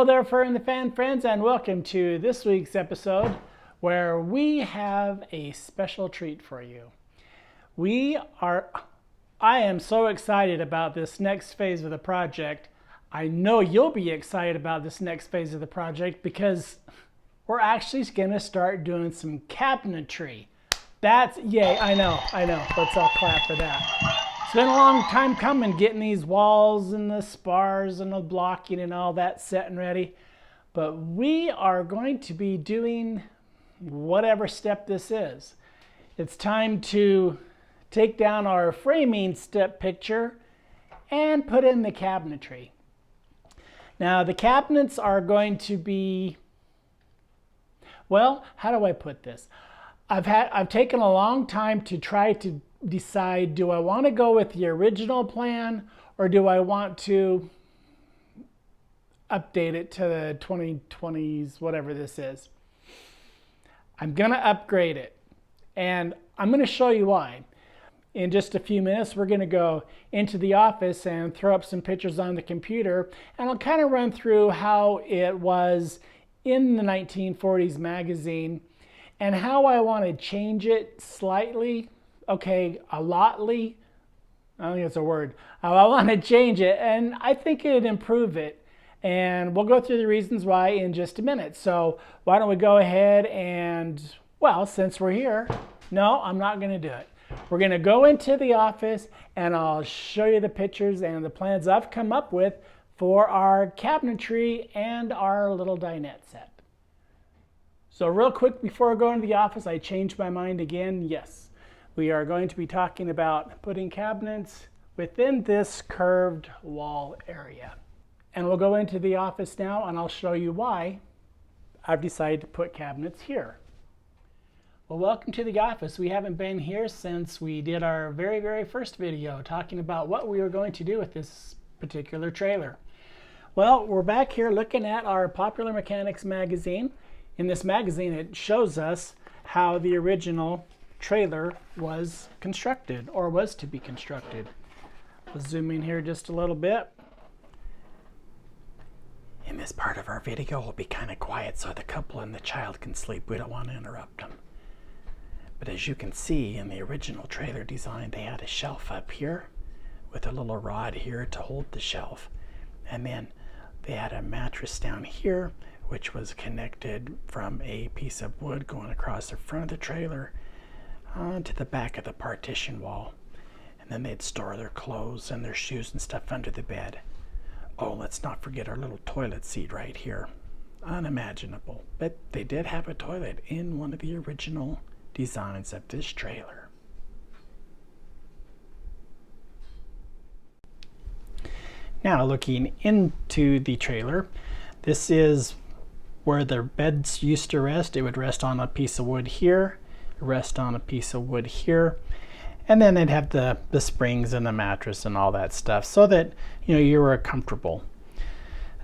Hello there, fur and the fan friends, and welcome to this week's episode where we have a special treat for you. I am so excited about this next phase of the project. I know you'll be excited about this next phase of the project because we're actually going to start doing some cabinetry. That's, yay, I know. Let's all clap for that. It's been a long time coming getting these walls and the spars and the blocking and all that set and ready. But we are going to be doing whatever step this is. It's time to take down our framing step picture and put in the cabinetry. Now the cabinets are going to be, well, how do I put this? I've taken a long time to try to decide, do I want to go with the original plan or do I want to update it to the 2020s, whatever this is. I'm going to upgrade it and I'm going to show you why. In just a few minutes, we're going to go into the office and throw up some pictures on the computer, and I'll kind of run through how it was in the 1940s magazine and how I want to change it slightly. Okay, a lotly. I don't think it's a word. I want to change it, and I think it'd improve it. And we'll go through the reasons why in just a minute. So why don't we go ahead and, well, since we're here, no, I'm not going to do it. We're going to go into the office, and I'll show you the pictures and the plans I've come up with for our cabinetry and our little dinette set. So real quick before I go into the office, I changed my mind again. Yes. We are going to be talking about putting cabinets within this curved wall area. And we'll go into the office now and I'll show you why I've decided to put cabinets here. Well, welcome to the office. We haven't been here since we did our very first video talking about what we were going to do with this particular trailer. Well, we're back here looking at our Popular Mechanics magazine. In this magazine, it shows us how the original trailer was constructed or was to be constructed. We'll zoom in here just a little bit. In this part of our video, we'll be kind of quiet so the couple and the child can sleep. We don't want to interrupt them. But as you can see, in the original trailer design, they had a shelf up here with a little rod here to hold the shelf. And then they had a mattress down here, which was connected from a piece of wood going across the front of the trailer onto the back of the partition wall. And then they'd store their clothes and their shoes and stuff under the bed. Oh, let's not forget our little toilet seat right here. Unimaginable. But they did have a toilet in one of the original designs of this trailer. Now looking into the trailer, this is where the beds used to rest. It would rest on a piece of wood here, rest on a piece of wood here, and then they'd have the springs and the mattress and all that stuff so that you were comfortable.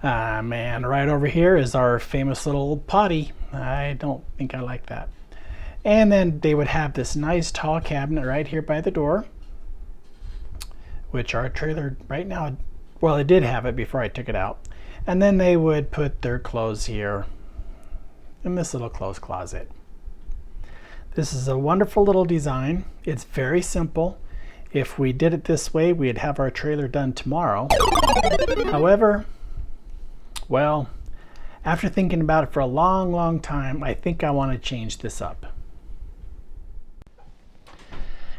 And right over here is our famous little potty. I don't think I like that. And then they would have this nice tall cabinet right here by the door, which our trailer right now, well, it did have it before I took it out. And then they would put their clothes here in this little clothes closet. This is a wonderful little design. It's very simple. If we did it this way, we'd have our trailer done tomorrow. However, well, after thinking about it for a long time, I think I want to change this up.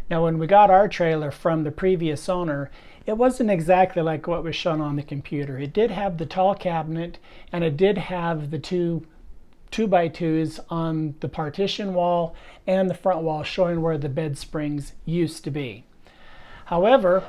Now, when we got our trailer from the previous owner, it wasn't exactly like what was shown on the computer. It did have the tall cabinet and it did have the two 2x2s on the partition wall and the front wall showing where the bed springs used to be. However,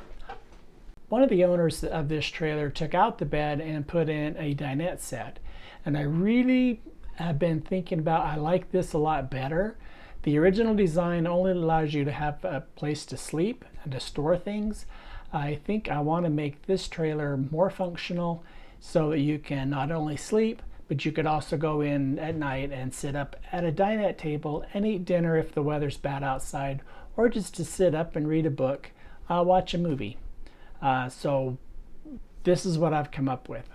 one of the owners of this trailer took out the bed and put in a dinette set. And I really have been thinking about, I like this a lot better. The original design only allows you to have a place to sleep and to store things. I think I want to make this trailer more functional so that you can not only sleep, but you could also go in at night and sit up at a dinette table and eat dinner if the weather's bad outside, or just to sit up and read a book, watch a movie. So this is what I've come up with.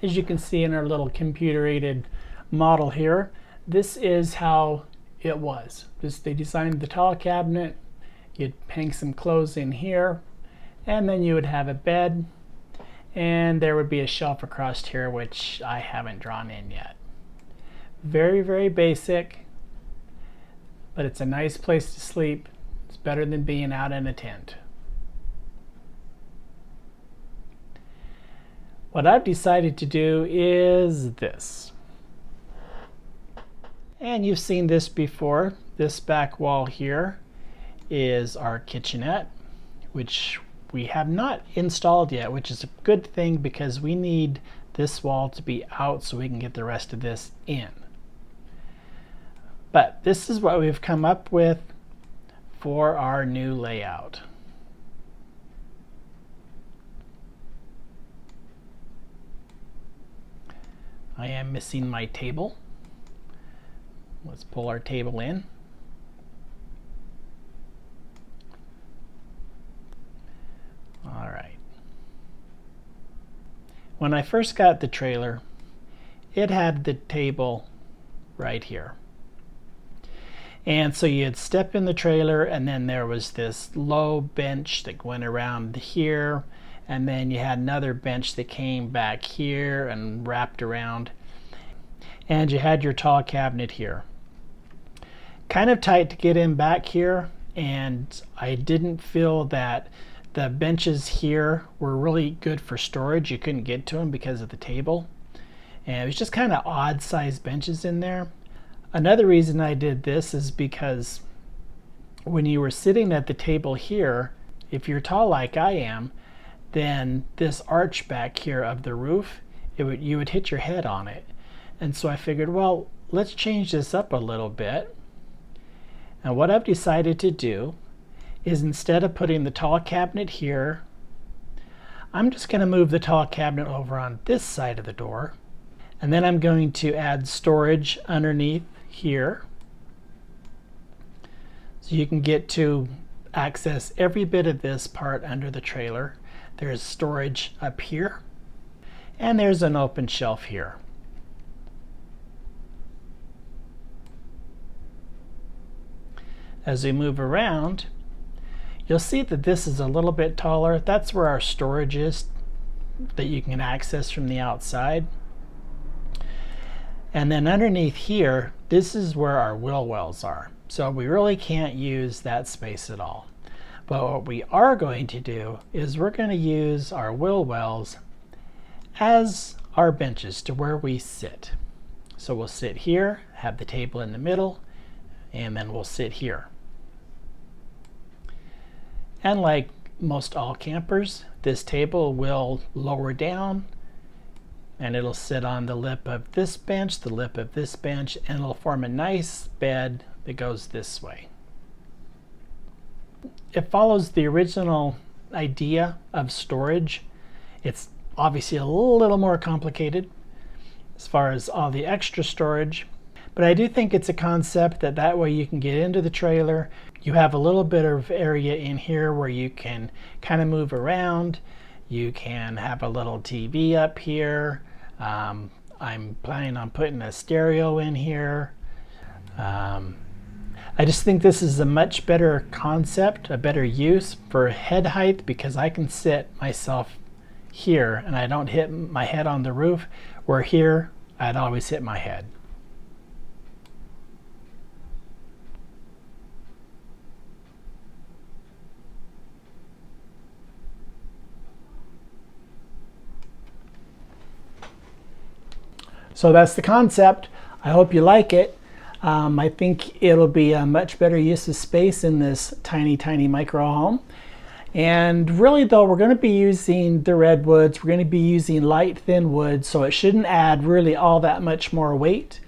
As you can see in our little computer-aided model here, this is how it was. They designed the tall cabinet, you'd hang some clothes in here, and then you would have a bed, and there would be a shelf across here, which I haven't drawn in yet. Very, very basic, but it's a nice place to sleep. It's better than being out in a tent. What I've decided to do is this. And you've seen this before. This back wall here is our kitchenette, which we have not installed yet, which is a good thing because we need this wall to be out so we can get the rest of this in. But this is what we've come up with for our new layout. I am missing my table. Let's pull our table in. All right. When I first got the trailer, it had the table right here. And so you'd step in the trailer, and then there was this low bench that went around here, and then you had another bench that came back here and wrapped around, and you had your tall cabinet here. Kind of tight to get in back here, and I didn't feel that the benches here were really good for storage. You couldn't get to them because of the table, and it was just kind of odd sized benches in there. Another reason I did this is because when you were sitting at the table here, if you're tall like I am, then this arch back here of the roof, you would hit your head on it. And so I figured, well, let's change this up a little bit. And what I've decided to do is, instead of putting the tall cabinet here, I'm just going to move the tall cabinet over on this side of the door. And then I'm going to add storage underneath here, so you can get to access every bit of this part under the trailer. There's storage up here, and there's an open shelf here. As we move around, you'll see that this is a little bit taller. That's where our storage is that you can access from the outside. And then underneath here, this is where our wheel wells are. So we really can't use that space at all. But what we are going to do is we're going to use our wheel wells as our benches to where we sit. So we'll sit here, have the table in the middle, and then we'll sit here. And like most all campers, this table will lower down, and it'll sit on the lip of this bench, the lip of this bench, and it'll form a nice bed that goes this way. It follows the original idea of storage. It's obviously a little more complicated as far as all the extra storage, but I do think it's a concept that way you can get into the trailer. You have a little bit of area in here where you can kind of move around. You can have a little TV up here. I'm planning on putting a stereo in here. I just think this is a much better concept, a better use for head height, because I can sit myself here and I don't hit my head on the roof, where here I'd always hit my head. So that's the concept. I hope you like it. I think it'll be a much better use of space in this tiny, tiny micro home. And really though, we're going to be using the redwoods. We're going to be using light, thin wood, so it shouldn't add really all that much more weight.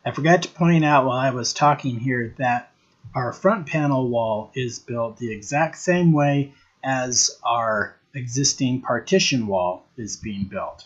I forgot to point out while I was talking here that our front panel wall is built the exact same way as our existing partition wall is being built.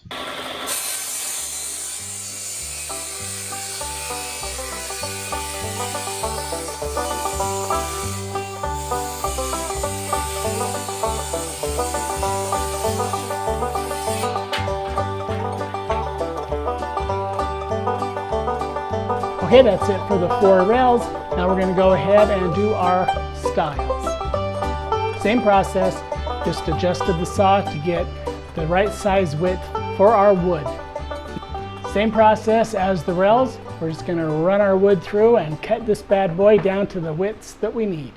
Okay, that's it for the 4 rails. Now we're going to go ahead and do our stiles. Same process, just adjusted the saw to get the right size width for our wood. Same process as the rails. We're just going to run our wood through and cut this bad boy down to the widths that we need.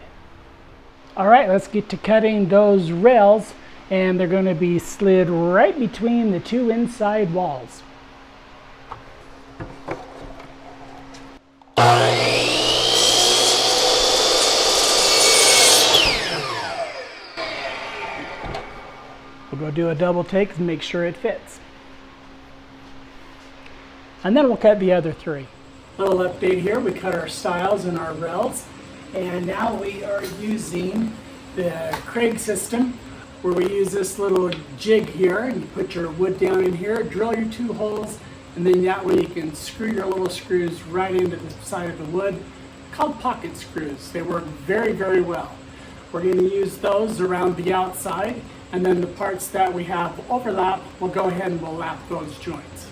All right, let's get to cutting those rails, and they're going to be slid right between the 2 inside walls. We'll go do a double take and make sure it fits. And then we'll cut the other 3. Little update here, we cut our stiles and our rails, and now we are using the Kreg system, where we use this little jig here, and you put your wood down in here, drill your 2 holes, and then that way you can screw your little screws right into the side of the wood, called pocket screws. They work very, very well. We're going to use those around the outside, and then the parts that we have overlap, we'll go ahead and we'll lap those joints.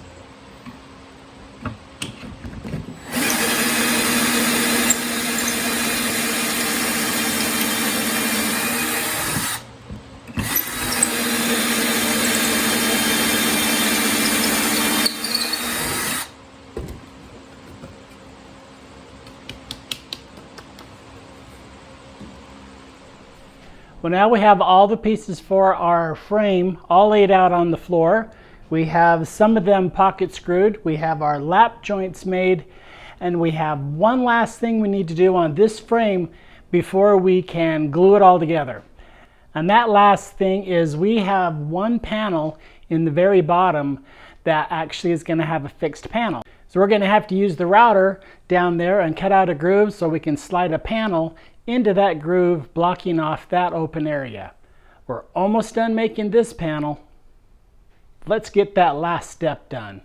Well, now we have all the pieces for our frame all laid out on the floor. We have some of them pocket screwed. We have our lap joints made, and we have one last thing we need to do on this frame before we can glue it all together. And that last thing is we have one panel in the very bottom that actually is going to have a fixed panel. So we're going to have to use the router down there and cut out a groove so we can slide a panel into that groove, blocking off that open area. We're almost done making this panel. Let's get that last step done.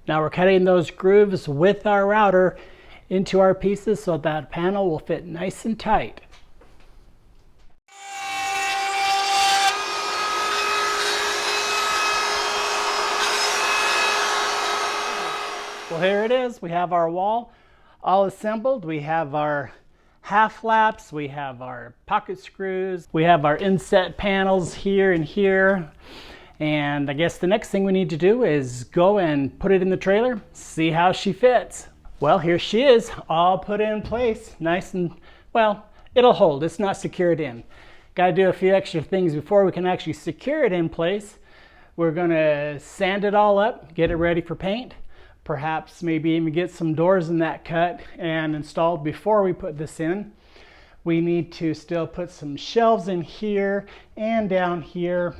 Now we're cutting those grooves with our router into our pieces so that panel will fit nice and tight. Well, here it is. We have our wall all assembled. We have our half laps, we have our pocket screws, we have our inset panels here and here, and I guess the next thing we need to do is go and put it in the trailer, see how she fits. Well, here she is, all put in place, nice and, well, it'll hold, it's not secured in. Got to do a few extra things before we can actually secure it in place. We're going to sand it all up, get it ready for paint. Perhaps maybe even get some doors in that cut and installed before we put this in. We need to still put some shelves in here and down here,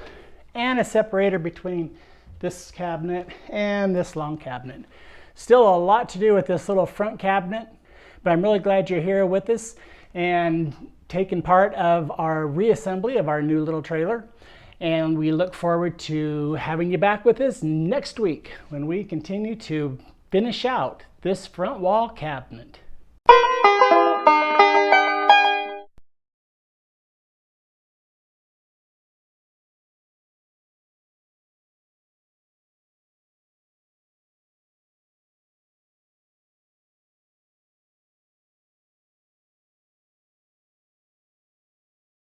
and a separator between this cabinet and this long cabinet. Still a lot to do with this little front cabinet, but I'm really glad you're here with us and taking part of our reassembly of our new little trailer. And we look forward to having you back with us next week when we continue to finish out this front wall cabinet.